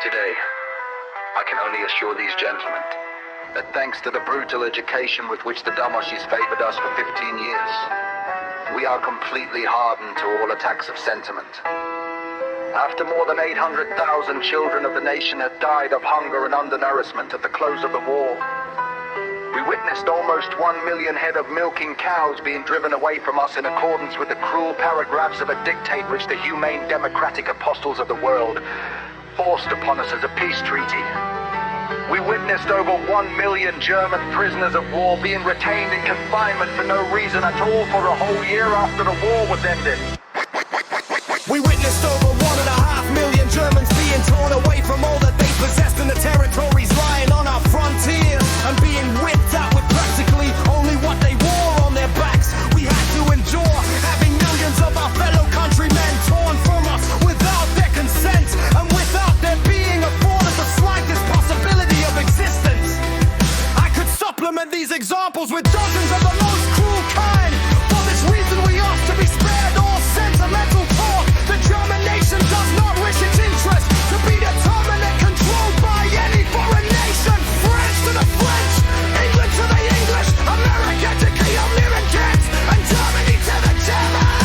Today, I can only assure these gentlemen that thanks to the brutal education with which the democracies favored us for 15 years, we are completely hardened to all attacks of sentiment. After more than 800,000 children of the nation had died of hunger and undernourishment at the close of the war, we witnessed almost 1 million head of milking cows being driven away from us in accordance with the cruel paragraphs of a dictate which the humane democratic apostles of the world forced upon us as a peace treaty. We witnessed over 1 million German prisoners of war being retained in confinement for no reason at all for a whole year after the war was ended. We witnessed over 1.5 million Germans being torn away from all that they possessed in the territories lying on our frontiers and being whipped out with practically only what they wore on their backs. We had to endure having millions of our fellow countrymen torn from us without their consent and without there being afforded the slightest possibility of existence. I could supplement these examples with dozens of the most cruel kind. For this reason we ask to be spared all sentimental talk. The German nation does not wish its interest to be determined and controlled by any foreign nation. French to the French, England to the English, America to the Americans, and Germany to the Germans.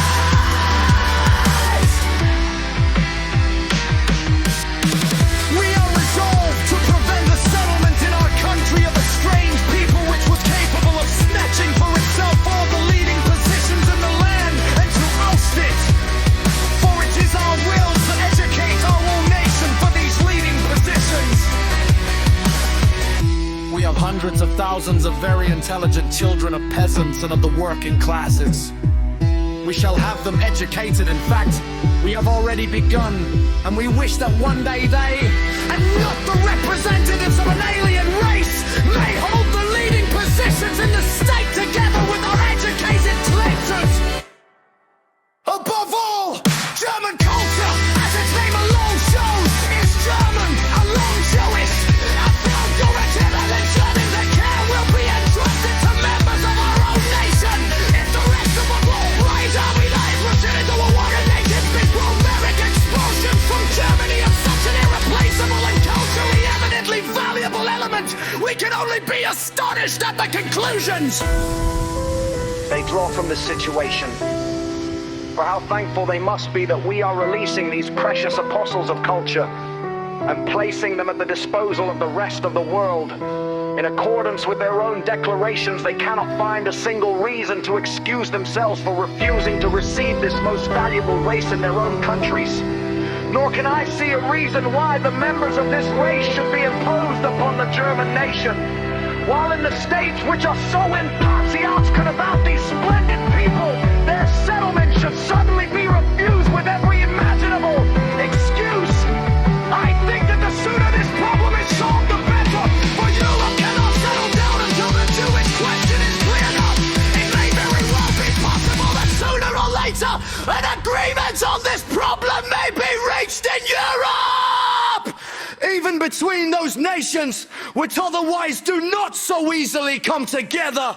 We are resolved to prevent the settlement in our country of a strange people which was capable of snatching for itself all the leading positions in the land and to oust it. For it is our will to educate our own nation for these leading positions. We have hundreds of thousands of very intelligent children of peasants and of the working classes. We shall have them educated. In fact, we have already begun, and we wish that one day they, and not the representatives of an alien race, may hold the leading positions in the state together with our educated collectors. Above all, German culture, as its name alone shows, is German, alone Jewish, a figurative and learning that care will be entrusted to members of our own nation. If the rest of the world rise up, we live rooted into a war and naked big barbaric expulsion from Germany of such an irreplaceable and culturally eminently valuable element, we can only be astonished at the conclusions they draw from the situation. For how thankful they must be that we are releasing these precious apostles of culture and placing them at the disposal of the rest of the world. In accordance with their own declarations, they cannot find a single reason to excuse themselves for refusing to receive this most valuable race in their own countries. Nor can I see a reason why the members of this race should be imposed upon the German nation. While in the states which are so enthusiastic about these splendid people, their settlement should suddenly be refused with every imaginable excuse. I think that the sooner this problem is solved, the better. For Europe cannot settle down until the Jewish question is cleared up. It may very well be possible that sooner or later an agreement on this problem may be reached in Europe! Even between those nations which otherwise do not so easily come together.